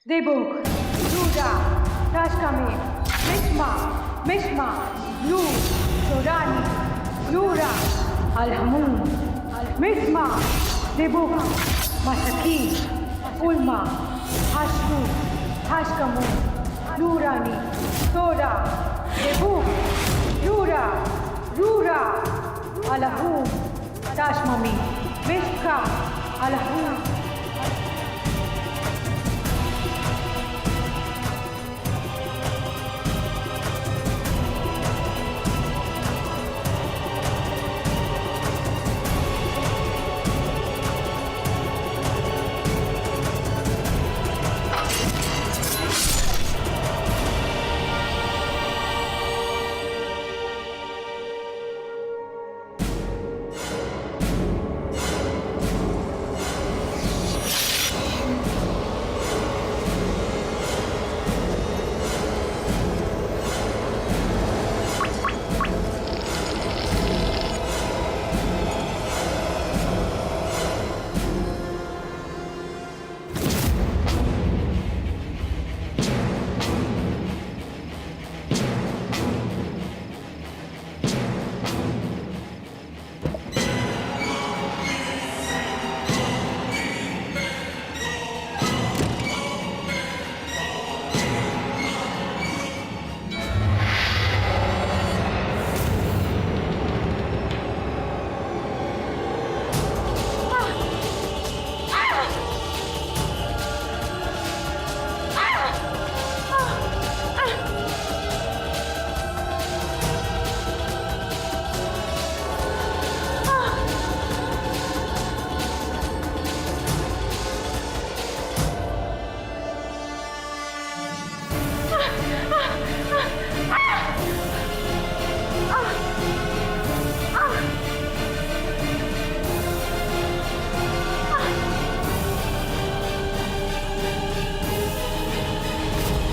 Debuk, Juda, Tashkami, Mishma, Lu, Sorani, Lura, Alhamun, Misma, Debuk, Masaki, Ulma, Hashmu, Tashkamu, Lurani, Sora, Debuk, Rura, Alahum, Tashmami, Mishka, Alahum.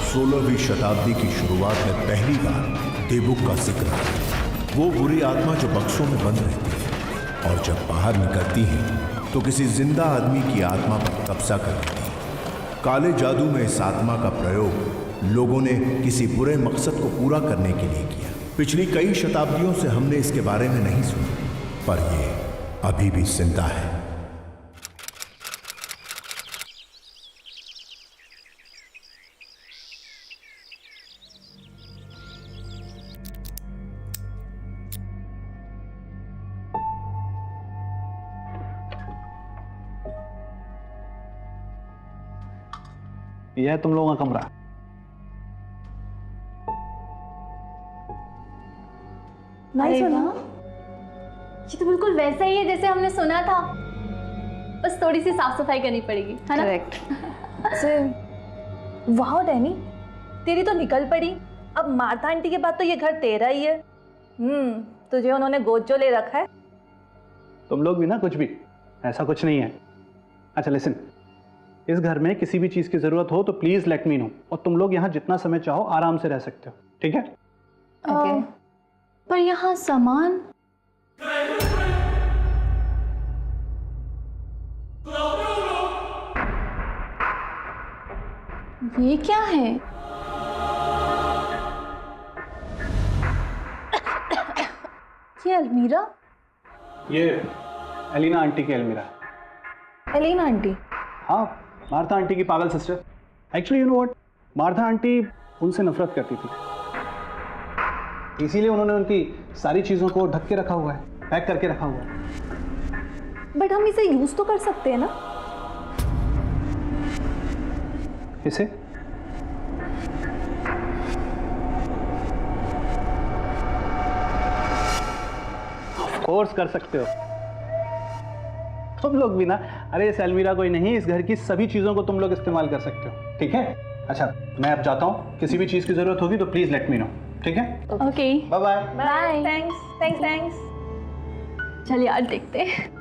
सोलहवीं शताब्दी की शुरुआत में पहली बार देबुक का जिक्र है। वो बुरी आत्मा जो बक्सों में बंद रहती है और जब बाहर निकलती है तो किसी जिंदा आदमी की आत्मा पर कब्जा कर लेती है। काले जादू में इस आत्मा का प्रयोग लोगों ने किसी बुरे मकसद को पूरा करने के लिए किया। पिछली कई शताब्दियों से हमने इसके बारे में नहीं सुना, पर यह अभी भी जिंदा है। यह है तुम लोगों का कमरा। नाइस हो ना? ये तो बिल्कुल वैसा ही है जैसे हमने सुना था, बस थोड़ी सी साफ सफाई करनी पड़ेगी, है ना? करेक्ट। वाह डैनी, तेरी तो निकल पड़ी। अब मार्था आंटी के बाद तो ये घर तेरा ही है। तुझे उन्होंने गोद जो ले रखा है। तुम लोग भी ना कुछ भी, ऐसा कुछ नहीं है। अच्छा लिसन, इस घर में किसी भी चीज की जरूरत हो तो प्लीज लेट मी नो, और तुम लोग यहाँ जितना समय चाहो आराम से रह सकते हो, ठीक है? ओके। पर यहाँ सामान ये क्या है? ये अलमीरा? ये एलिना आंटी की अलमीरा है। Elina aunty? हाँ, मार्था आंटी की पागल sister. Actually you know what, Martha aunty उनसे नफरत करती थी, इसीलिए उन्होंने उनकी सारी चीजों को ढक के रखा हुआ है, पैक करके रखा हुआ है। बट हम इसे यूज तो कर सकते हैं ना? इसे ऑफ कोर्स कर सकते हो तुम लोग भी ना। अरे इस अलमीरा कोई नहीं, इस घर की सभी चीजों को तुम लोग इस्तेमाल कर सकते हो, ठीक है? अच्छा मैं अब जाता हूँ, किसी भी चीज की जरूरत होगी तो प्लीज लेट मी नो, ठीक है? Okay, bye bye. Bye. Thanks. चलिए आज देखते हैं।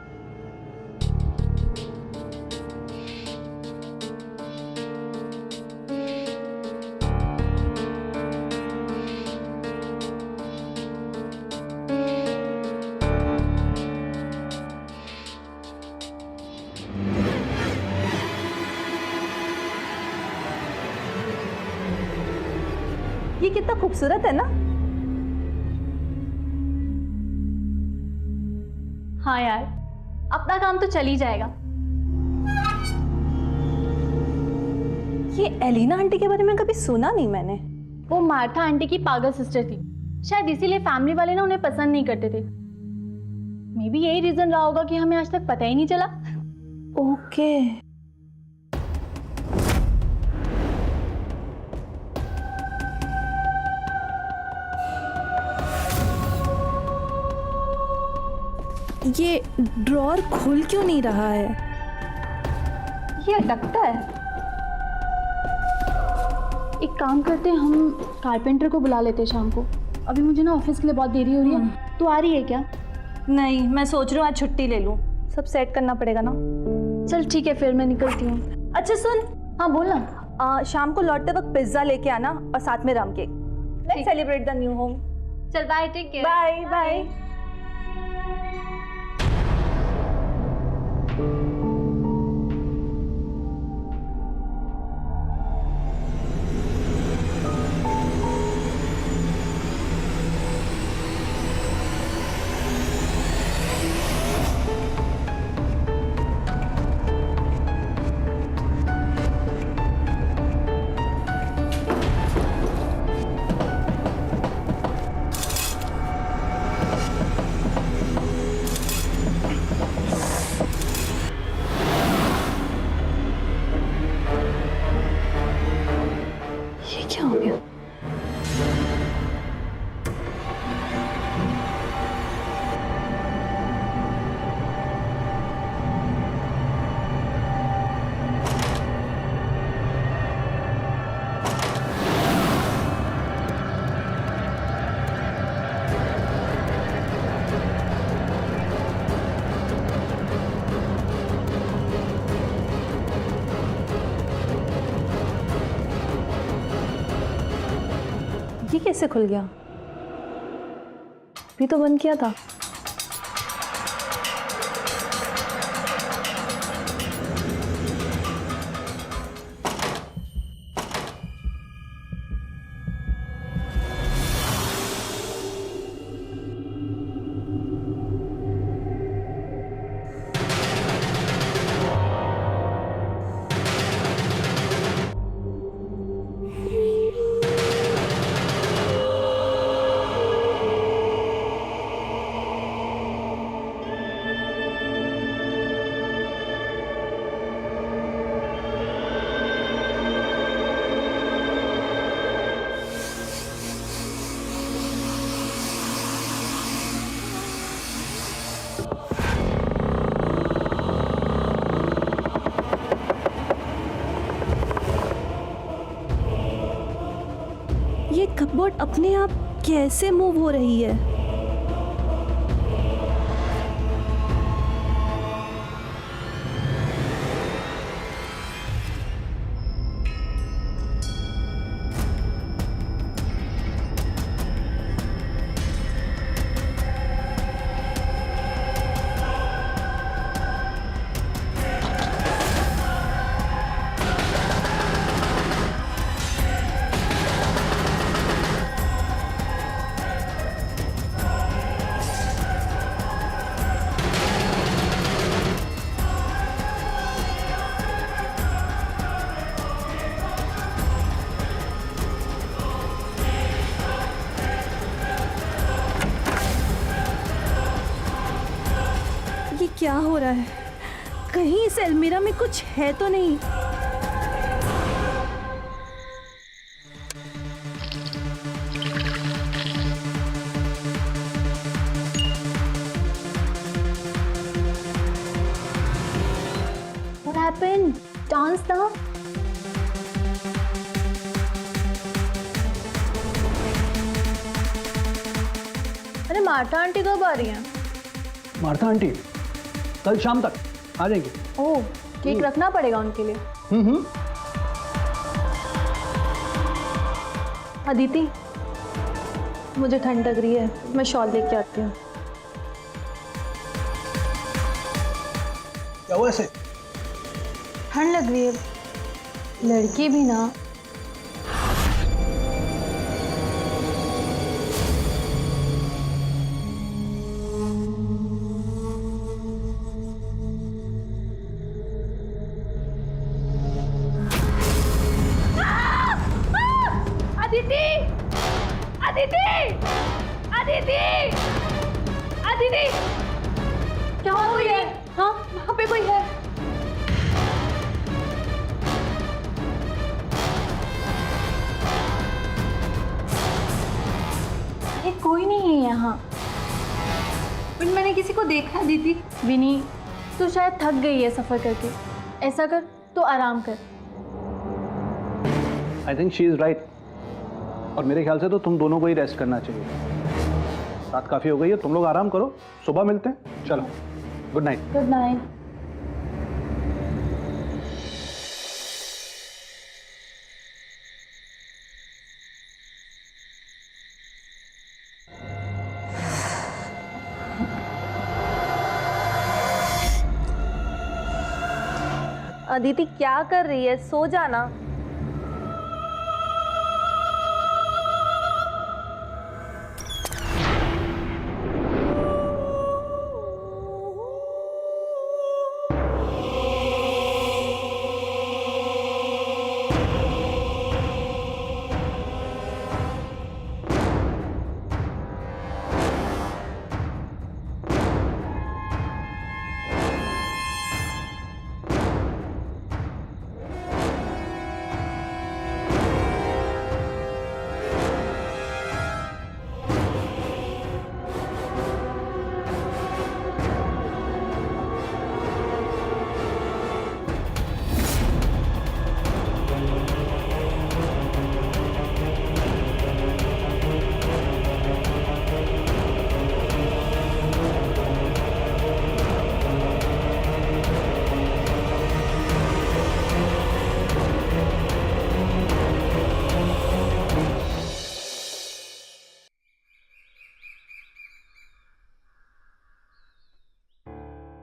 ये कितना खूबसूरत है ना। हाँ यार, अपना काम तो चल ही जाएगा। ये एलिना आंटी के बारे में कभी सुना नहीं मैंने। वो मार्था आंटी की पागल सिस्टर थी, शायद इसीलिए फैमिली वाले ना उन्हें पसंद नहीं करते थे। मे बी यही रीजन रहा होगा कि हमें आज तक पता ही नहीं चला। ओके। ये ड्रॉअर खुल क्यों नहीं रहा है? ये अटकता है। एक काम करते हैं, हम कारपेंटर को बुला लेते हैं शाम को। अभी मुझे ना ऑफिस के लिए बहुत देरी हो रही है। तू आ रही है क्या? नहीं, मैं सोच रही हूँ आज छुट्टी ले लूँ, सब सेट करना पड़ेगा ना। चल ठीक है, फिर मैं निकलती हूँ। अच्छा सुन, हाँ बोल ना। शाम को लौटते वक्त पिज्जा लेके आना और साथ में rum cake. Let's celebrate the new home. चल bye, take care. Bye bye. क्या हो गया? ये कैसे खुल गया? अभी तो बंद किया था। ये कपबोर्ड अपने आप कैसे मूव हो रही है? ये क्या हो रहा है? कहीं इस अलमीरा में कुछ है तो नहीं? What happened? Dance now? अरे मार्था आंटी कब आ रही हैं? मार्था आंटी कल शाम तक आ जाएंगी। ओह, केक रखना पड़ेगा उनके लिए। अदिति, मुझे ठंड लग रही है, मैं शॉल लेके आती हूँ। क्या हुआ ऐसे? ठंड लग रही है, लड़की भी ना। अदिति, अदिति, अदिति, अदिति, क्या हो रही है? हाँ, वहाँ पे कोई है। ये कोई नहीं है यहाँ। बट मैंने किसी को देखा दीदी। विनी, तू शायद थक गई है सफर करके। ऐसा कर, तो आराम कर। I think she is right. और मेरे ख्याल से तो तुम दोनों को ही रेस्ट करना चाहिए। रात काफ़ी हो गई है, तुम लोग आराम करो, सुबह मिलते हैं। चलो, good night. Good night. Aditi क्या कर रही है? सो जाना।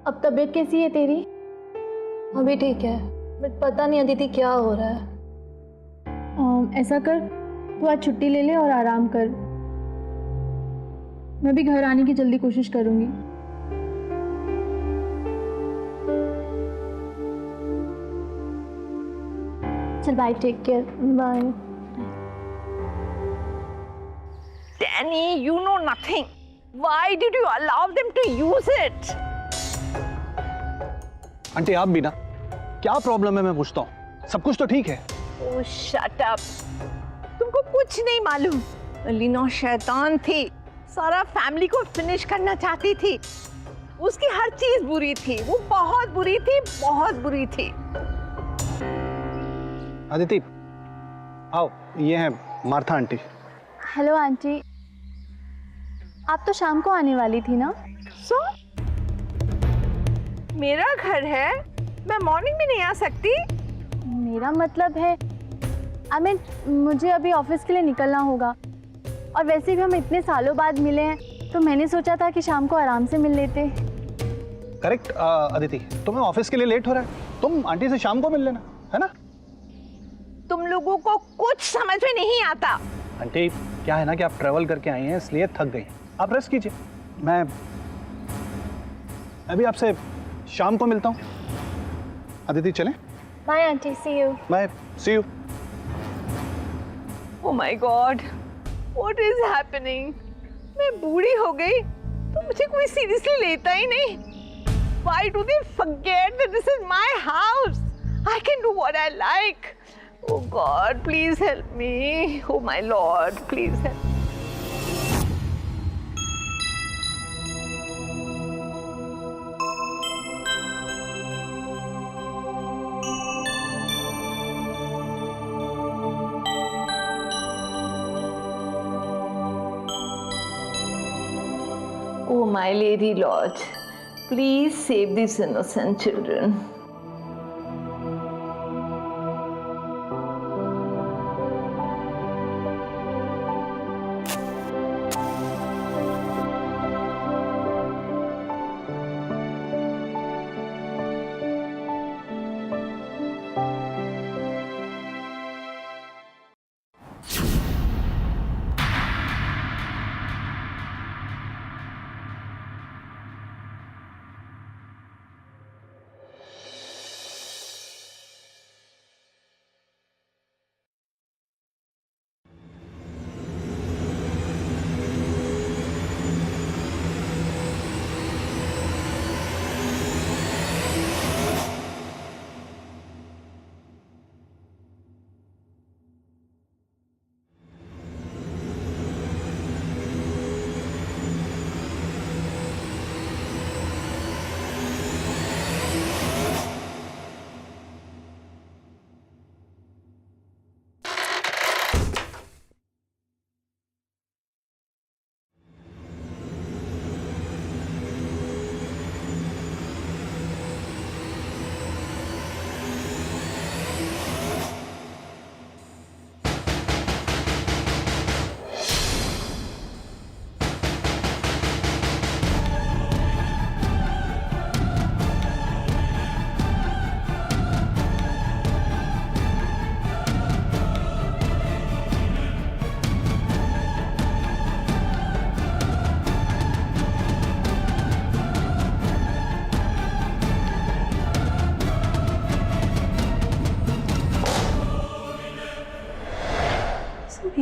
अब तबीयत कैसी है तेरी? अभी ठीक है, बट पता नहीं अदिति क्या हो रहा है। ऐसा कर, तू आज छुट्टी ले ले और आराम कर। मैं भी घर आने की जल्दी कोशिश करूंगी। चल bye, take care, bye. Danny, you know nothing. Why did you allow them to use it? Aunty आप भी ना, क्या प्रॉब्लम है मैं पूछता हूँ। सब कुछ तो ठीक है। Oh, shut up. तुमको कुछ नहीं मालूम। लीना शैतान थी, सारा फैमिली को फिनिश करना चाहती थी। उसकी हर चीज बुरी थी, वो बहुत बुरी थी, बहुत बुरी थी। अदिति आओ, ये है मार्था आंटी। हेलो आंटी, आप तो शाम को आने वाली थी ना? So? मेरा घर है, मैं मॉर्निंग में नहीं आ सकती। मेरा मतलब है मुझे अभी ऑफिस के लिए निकलना होगा, और वैसे भी हम इतने सालों बाद मिले हैं, तो मैंने सोचा था कि शाम को आराम से मिल लेते। करेक्ट अदिति, तुम्हें ऑफिस के लिए लेट हो रहा है, तुम आंटी से शाम को मिल लेना, है ना? तुम लोगों को कुछ समझ में नहीं आता। आंटी क्या है ना कि आप ट्रैवल करके आई हैं, इसलिए थक गई। आप रेस्ट कीजिए, मैं अभी आपसे शाम को मिलता हूँ। अदिति चलें? Bye aunty, see you. Bye, see you. Oh my God, what is happening? मैं बूढ़ी हो गई तो मुझे कोई सीरियसली लेता ही नहीं। Why do they forget that this is my house? I can do what I like. Oh God, please help me. Oh my Lord, please help me. Oh, my Lady Lord, please save these innocent children.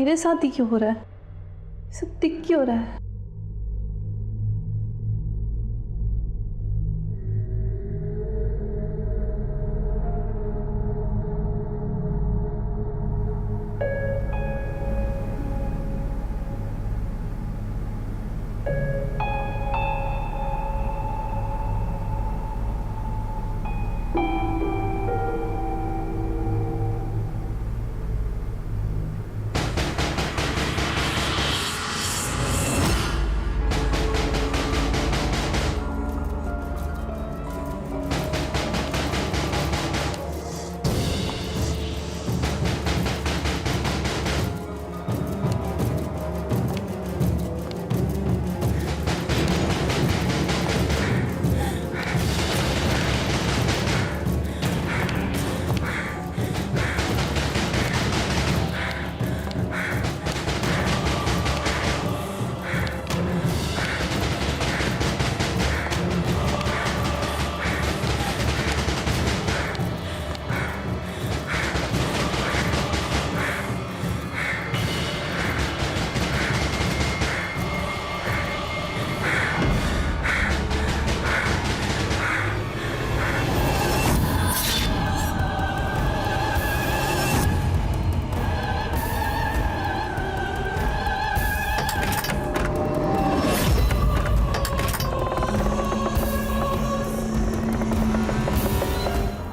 मेरे साथ ही क्यों हो रहा है? ये सब दिख क्यों रहा है?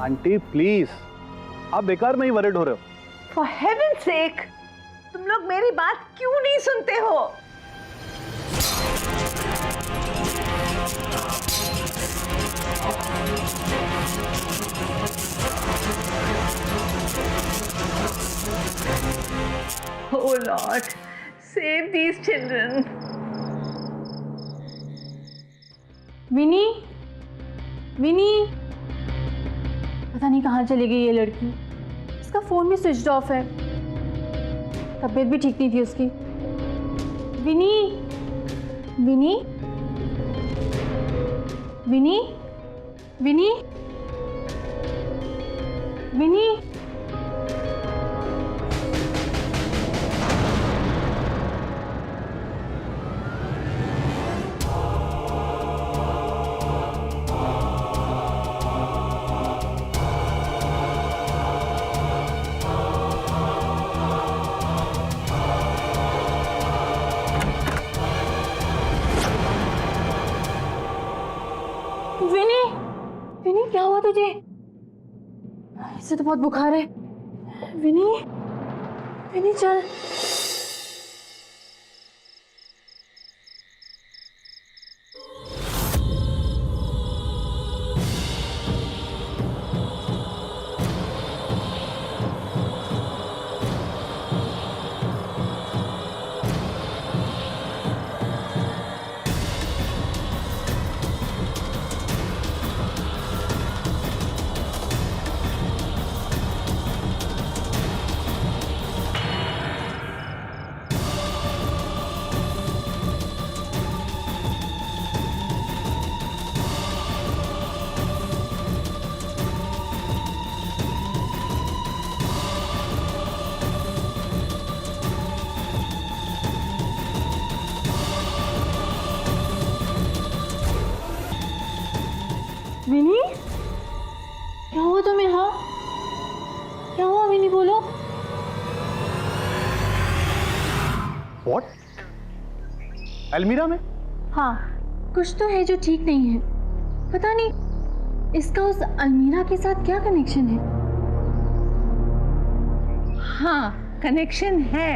आंटी प्लीज, आप बेकार में ही वरिड हो रहे हो। For heaven's sake, तुम लोग मेरी बात क्यों नहीं सुनते हो? Oh Lord, save these children. विनी, विनी, पता नहीं कहाँ चली गई ये लड़की। इसका फोन भी स्विच ऑफ है, तबीयत भी ठीक नहीं थी उसकी। विनी, विनी, विनी, विनी, विनी, विनी, विनी क्या हुआ तुझे? इससे तो बहुत बुखार है। विनी, विनी चल। विनी, क्या हुआ तुम्हें? हाँ, क्या हुआ विनी, बोलो। What? अलमीरा में? हाँ, कुछ तो है जो ठीक नहीं है। पता नहीं इसका उस अलमीरा के साथ क्या कनेक्शन है। हाँ, कनेक्शन है।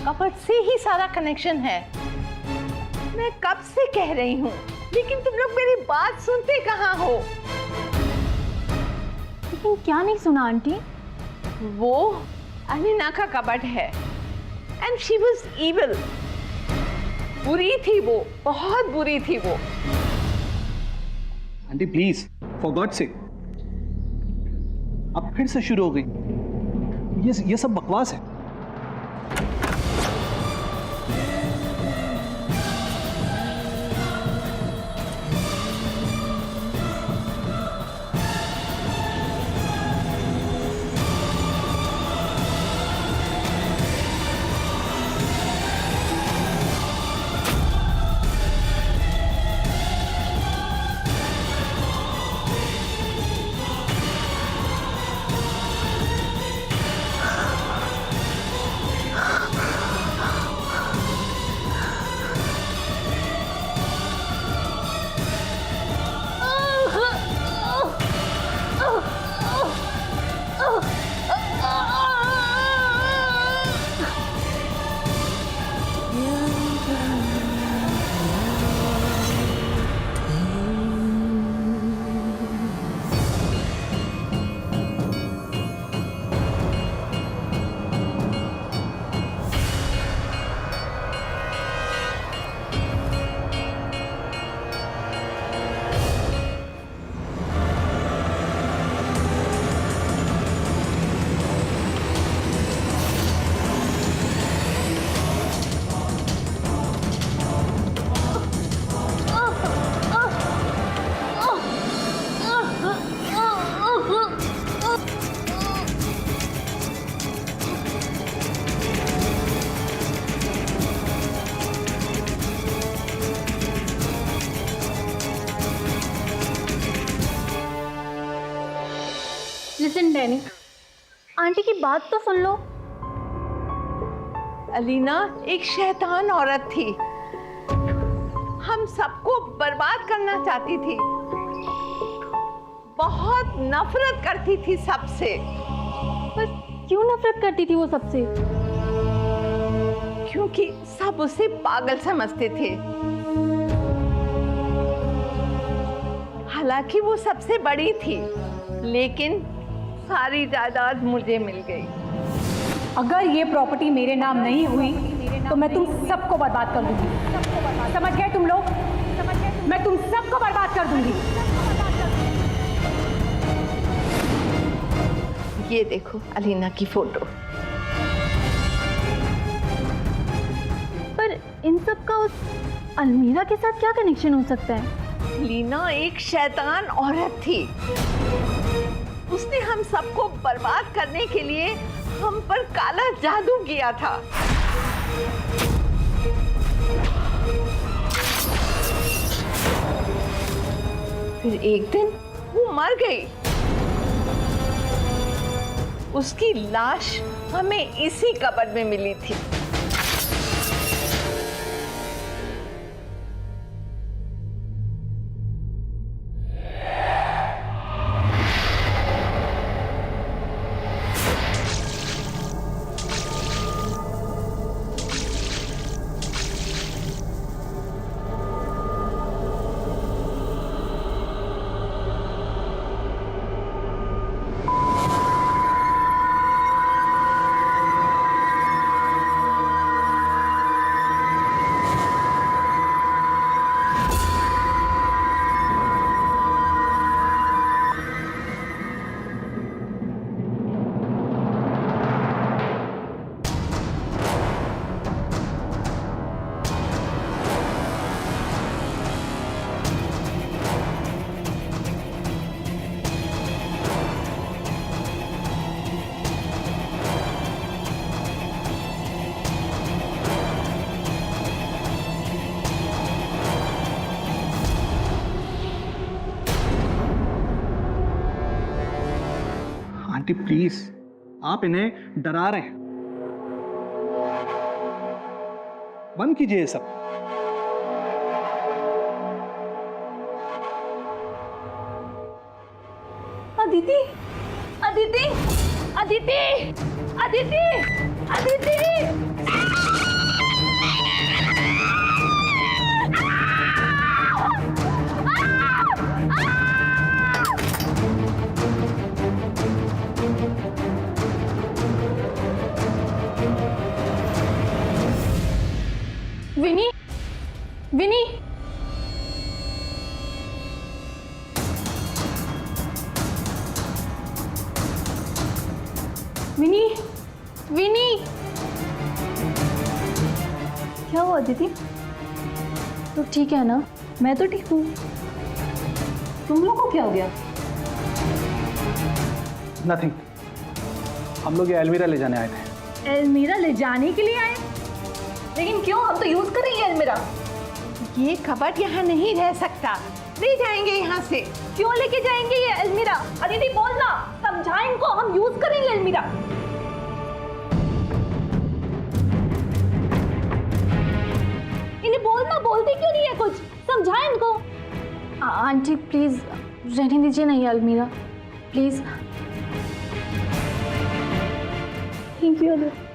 कपट से ही सारा कनेक्शन है। मैं कब से कह रही हूँ, लेकिन तुम लोग मेरी बात सुनते कहाँ हो? लेकिन क्या नहीं सुना आंटी? वो अमीना का कपट है। And she was evil. बुरी थी वो, बहुत बुरी थी वो। Aunty please, for God sake, अब फिर से शुरू हो गई। ये सब बकवास है। डैनी, आंटी की बात तो सुन लो। अलीना एक शैतान औरत थी, हम सबको बर्बाद करना चाहती थी, बहुत नफरत करती थी सबसे। पर क्यों नफरत करती थी वो सबसे? क्योंकि सब उसे पागल समझते थे। हालांकि वो सबसे बड़ी थी, लेकिन सारी जायदाद मुझे मिल गई। अगर ये प्रॉपर्टी मेरे नाम नहीं हुई तो मैं तुम सबको बर्बाद कर दूंगी। समझ गए तुम लोग? मैं तुम सबको बर्बाद कर दूंगी। ये देखो अलीना की फोटो। पर इन सब का उस अलमीरा के साथ क्या कनेक्शन हो सकता है? लीना एक शैतान औरत थी, उसने हम सबको बर्बाद करने के लिए हम पर काला जादू किया था। फिर एक दिन वो मर गई। उसकी लाश हमें इसी कब्र में मिली थी। आंटी प्लीज, आप इन्हें डरा रहे हैं। बंद कीजिए ये सब। अदिति, अदिति, अदिति, अदिति, अदिति। विनी, विनी, विनी, विनी। क्या हुआ दीदी? तो ठीक है ना? मैं तो ठीक हूँ, तुम लोगों को क्या हो गया? नथिंग, हम लोग ये अलमीरा ले जाने आए थे। अलमीरा ले जाने के लिए आए? लेकिन क्यों? हम तो यूज करेंगे अलमीरा। ये कबर्ड यहाँ नहीं रह सकता, ले जाएंगे यहाँ से। क्यों लेके जाएंगे ये अलमीरा? अदिति बोलना, समझा इनको, हम यूज करेंगे अलमीरा। इन्हें बोलना, बोलते क्यों नहीं है कुछ? समझा इनको। आंटी प्लीज रहने दीजिए ना ये अलमीरा, प्लीज। Thank you Aditi.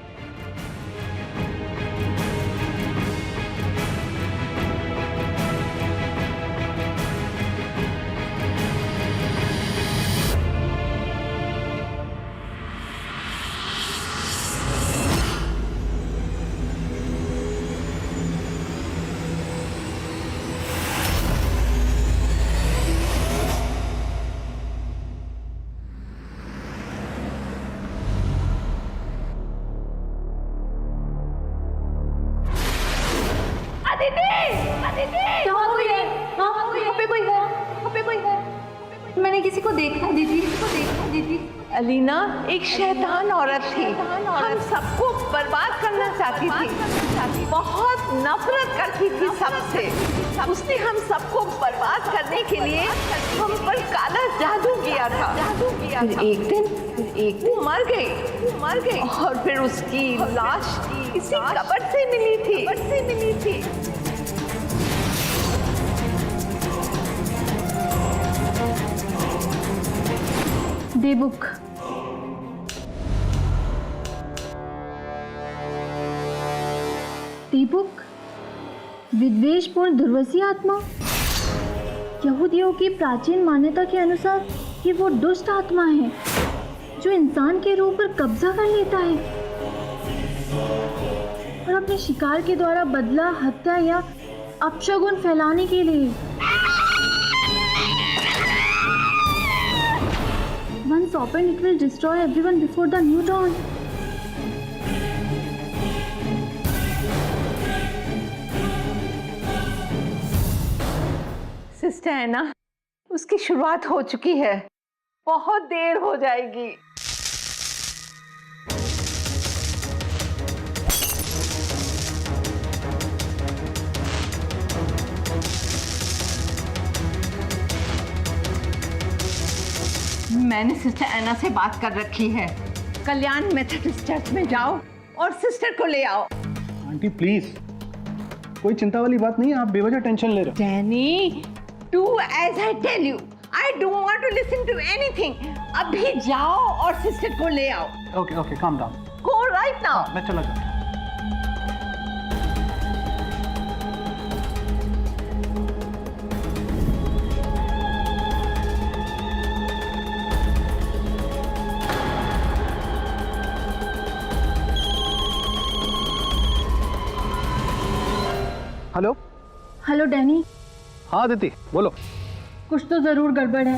मैंने किसी को देखा दीदी, किसी को देखा दीदी। अलीना एक शैतान औरत थी, हम सबको बर्बाद करना चाहती थी, बहुत नफरत करती थी सबसे। उसने हम सबको बर्बाद करने के लिए हम पर काला जादू किया था। फिर एक दिन मर गई और फिर उसकी लाश इसी कब्र से मिली थी। Day book. दीपुक, विद्वेषपूर्ण दुर्वसी आत्मा। यहूदियों की प्राचीन मान्यता के अनुसार ये वो दुष्ट आत्मा है जो इंसान के रूप पर कब्जा कर लेता है और अपने शिकार के द्वारा बदला, हत्या या अपशगुन फैलाने के लिए। Once opened, it will destroy everyone before the new dawn. Sister Anna, उसकी शुरुआत हो चुकी है, बहुत देर हो जाएगी। मैंने सिस्टर एना से बात कर रखी है, कल्याण मेथोडिस्ट चर्च में जाओ और सिस्टर को ले आओ। आंटी प्लीज, कोई चिंता वाली बात नहीं है, आप बेवजह टेंशन ले रहे हो। Danny, do as I tell you. I don't want to listen to anything. अभी जाओ और सिस्टर को ले आओ। Okay, calm down. Go right now. मैं चला जाता हूँ। Hello Danny. हाँ दीदी बोलो। कुछ तो जरूर गड़बड़ है।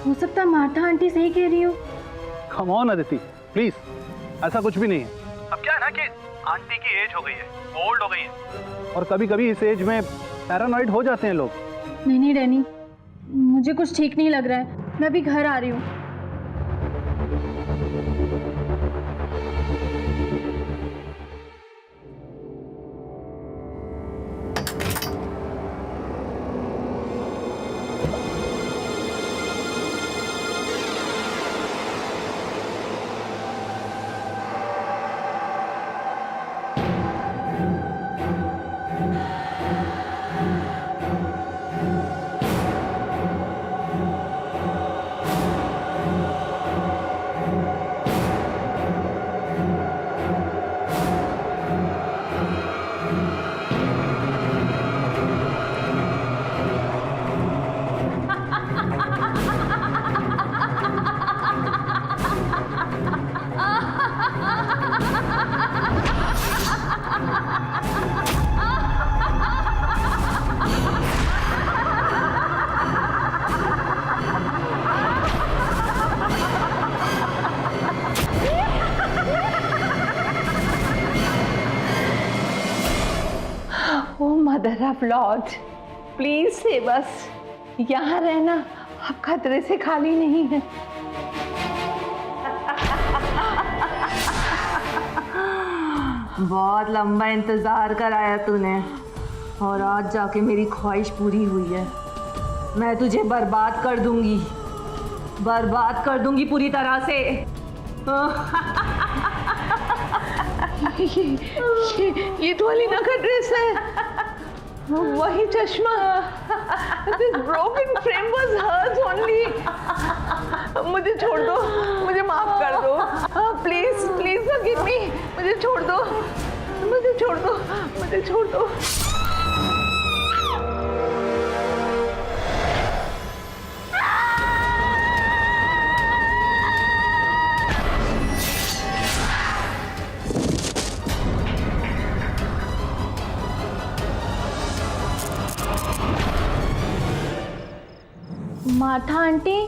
हो सकता है मार्था आंटी सही कह रही हो। कम ऑन अदिति प्लीज, ऐसा कुछ भी नहीं है। अब क्या है ना कि आंटी की एज हो गई है, ओल्ड हो गई है, और कभी कभी इस एज में पैरानॉइड हो जाते हैं लोग। नहीं डैनी, मुझे कुछ ठीक नहीं लग रहा है। मैं अभी घर आ रही हूँ। Mother of Lord, please save us. यहाँ रहना अब खतरे से खाली नहीं है। बहुत लंबा इंतजार कराया तूने और आज जाके मेरी ख्वाहिश पूरी हुई है। मैं तुझे बर्बाद कर दूंगी पूरी तरह से। ये तो अलीना का ड्रेस है, वही चश्मा। This broken frame was hers only. मुझे छोड़ दो, मुझे माफ कर दो, प्लीज प्लीज forgive me। मुझे छोड़ दो। मार्था आंटी,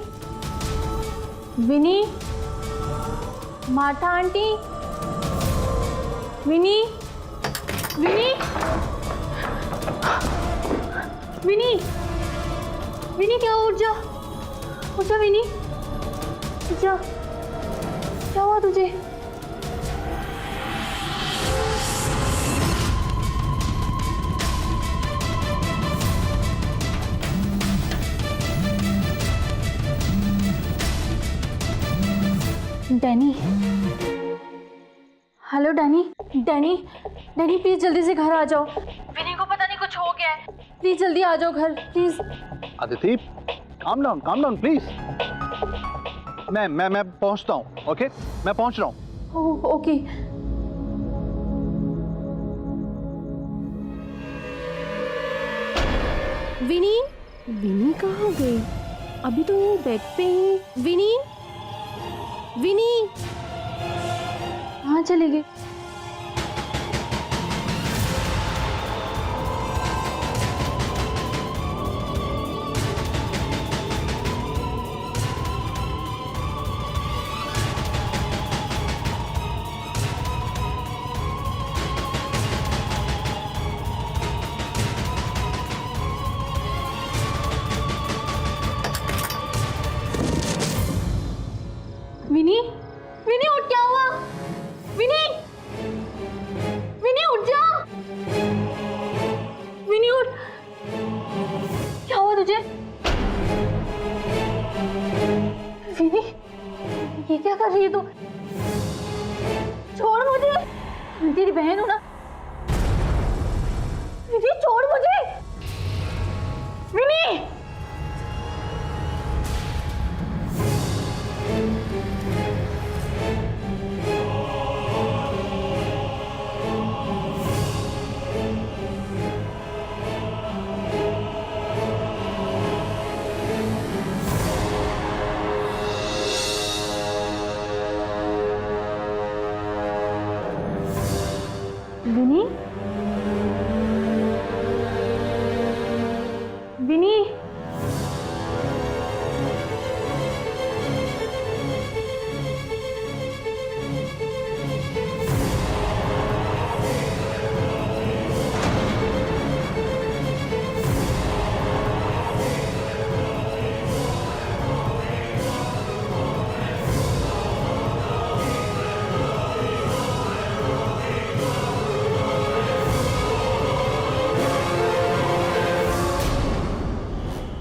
विनी, मार्था आंटी, विनी, विनी, विनी, विनी क्या? उठ जा विनी, उठ जा। क्या हुआ तुझे? Danny, hello Danny, Danny, Danny please जल्दी से घर आ जाओ। विनी को पता नहीं कुछ हो गया है, प्लीज जल्दी आ जाओ घर please. Aditi, calm down please. मैं पहुंचता हूँ, ओके? मैं पहुंच रहा हूँ। ओके। विनी, विनी कहाँ गई? अभी तो वो बेड पे ही। विनी, विनी कहाँ चले गए? विनी, विनी उठ, क्या हुआ? विनी, विनी उठ जा। विनी उठ, क्या हुआ तुझे? विनी, ये क्या कर रही है तू? छोड़ मुझे, मैं तेरी बहन हूं ना। विनी छोड़ मुझे। विनी, विनी,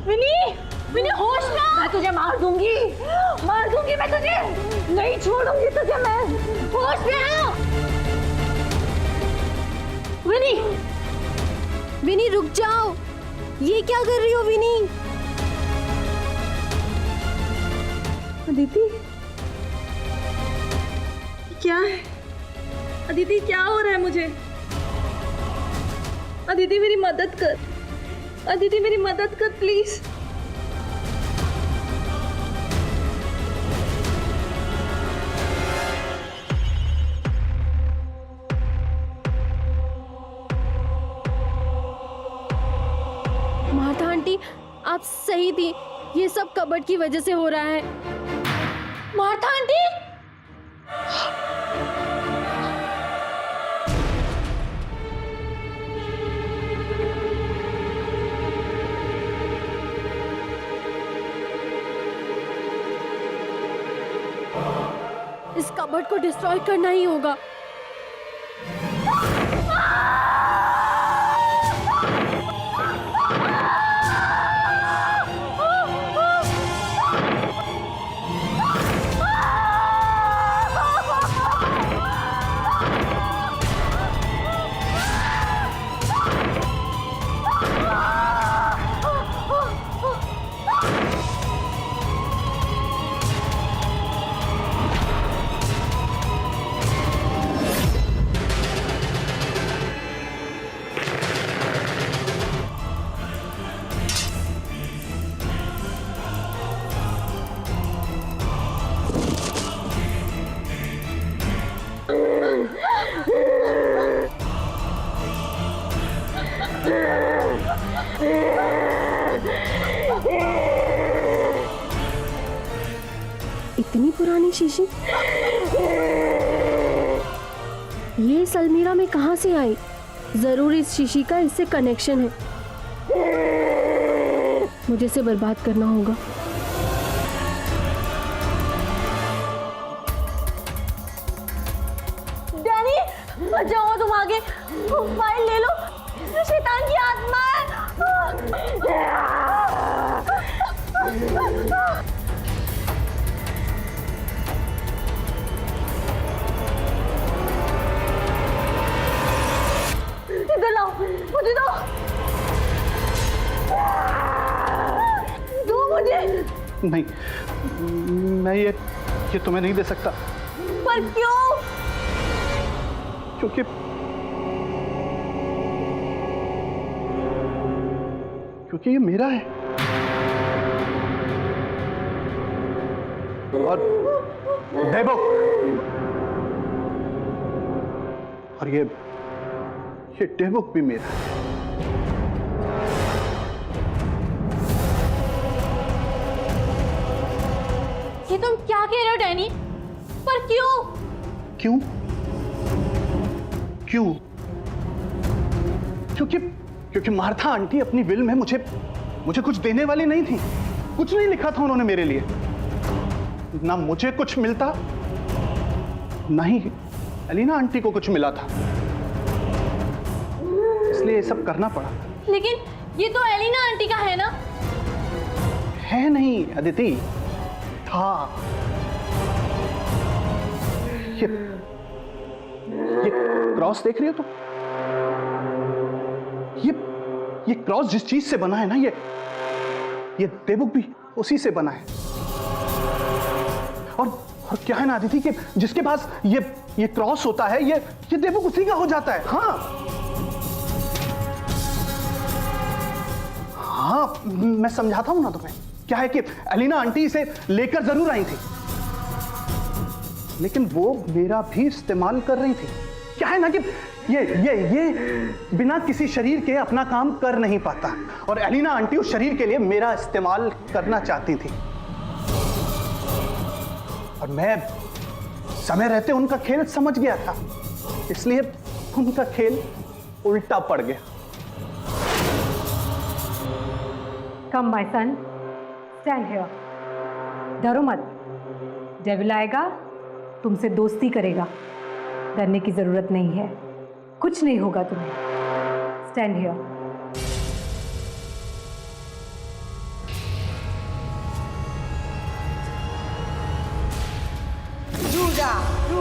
विनी, विनी होश में आ। मैं तुझे मार दूंगी मैं तुझे, नहीं छोड़ूंगी तुझे मैं। होश में आ। विनी, विनी रुक जाओ, ये क्या कर रही हो विनी? अदिति, क्या है? अदिति क्या हो रहा है मुझे? अदिति मेरी मदद कर, अदिति मेरी मदद कर प्लीज। माता आंटी, आप सही थी, ये सब कबर्ड की वजह से हो रहा है। मार्था आंटी, इस कबर्ड को डिस्ट्रॉय करना ही होगा। इतनी पुरानी शीशी ये इस अलमीरा में कहाँ से आई? जरूर इस शीशी का इससे कनेक्शन है। मुझे इसे बर्बाद करना होगा। मत जाओ तुम आगे, फाइल ले लो, ये शैतान की आत्मा है। इधर लाओ, मुझे दो, दो मुझे। नहीं, मैं ये तुम्हें नहीं दे सकता। पर क्यों? क्योंकि ये मेरा है। और देवो, और ये डेबुक भी मेरा है। ये तुम क्या कह रहे हो डैनी? पर क्यों? क्यों? क्यों? क्योंकि मार्था आंटी अपनी विल में मुझे कुछ देने वाली नहीं थी। कुछ नहीं लिखा था उन्होंने मेरे लिए। ना मुझे कुछ मिलता, ना ही एलिना आंटी को कुछ मिला था। इसलिए ये सब करना पड़ा। लेकिन ये तो एलिना आंटी का है ना? है नहीं अदिति, था। ये क्रॉस देख रही हो तुम? ये क्रॉस जिस चीज से बना है ना, ये देवुक भी उसी से बना है। और क्या है ना अदिति कि जिसके पास ये क्रॉस होता है, ये देवुक उसी का हो जाता है। हाँ, मैं समझाता हूं ना तुम्हें। क्या है कि एलिना आंटी इसे लेकर जरूर आई थी, लेकिन वो मेरा भी इस्तेमाल कर रही थी। क्या है ना कि ये बिना किसी शरीर के अपना काम कर नहीं पाता, और एलिना आंटी उस शरीर के लिए मेरा इस्तेमाल करना चाहती थी। और मैं समय रहते उनका खेल समझ गया था, इसलिए उनका खेल उल्टा पड़ गया। Come my son, stand here. डरो मत, डेविल आएगा, तुमसे दोस्ती करेगा। डरने की जरूरत नहीं है, कुछ नहीं होगा तुम्हें। Stand here.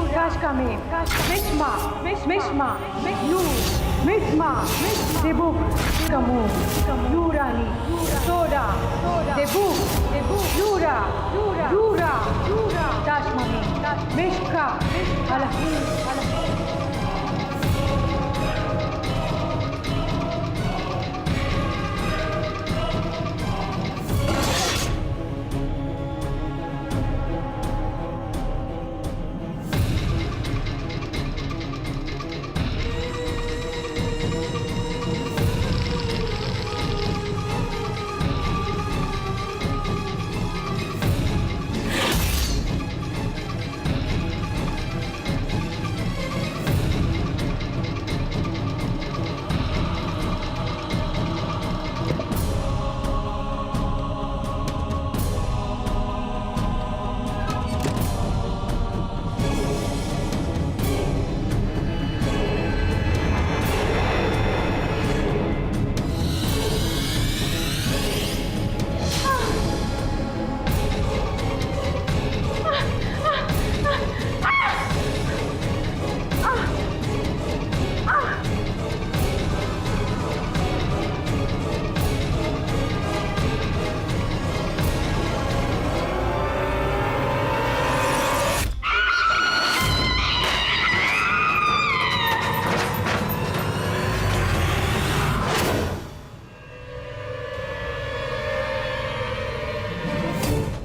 Kashkamim, Mishma, Mishma, Mishnu, Mishma, Debuk, Kamu, Yurani, Soda, Debuk, Yura, Yura, Kashmami, Mishka, Alahim,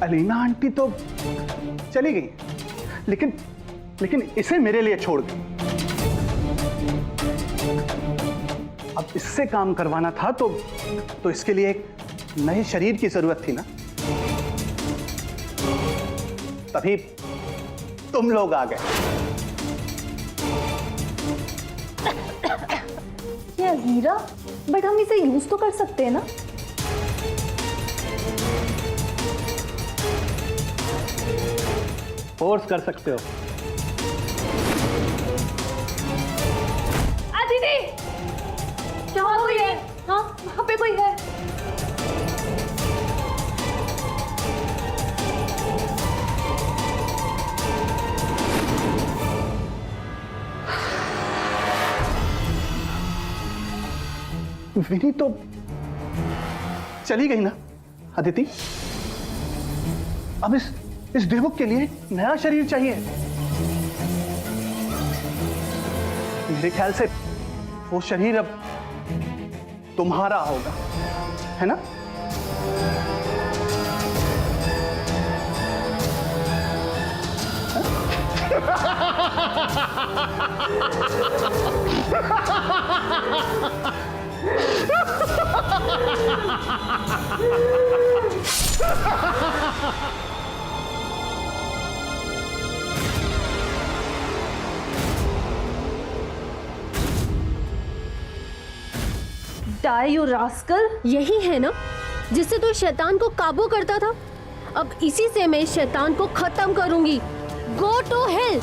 Elina aunty तो चली गई, लेकिन इसे मेरे लिए छोड़ गई। अब इससे काम करवाना था तो इसके लिए एक नए शरीर की जरूरत थी ना। तभी तुम लोग आ गए। ये हीरा, बट हम इसे यूज तो कर सकते हैं ना। फोर्स कर सकते हो, विनी, क्या हो गई है? हाँ, वहाँ पे कोई है। विनी तो चली गई ना अदिति। अब इस देवक के लिए नया शरीर चाहिए। मेरे ख्याल से वो शरीर अब तुम्हारा होगा, है ना? Die, you rascal! यही है ना जिससे तू शैतान को काबू करता था। अब इसी से मैं इस शैतान को खत्म करूंगी। Go to hello.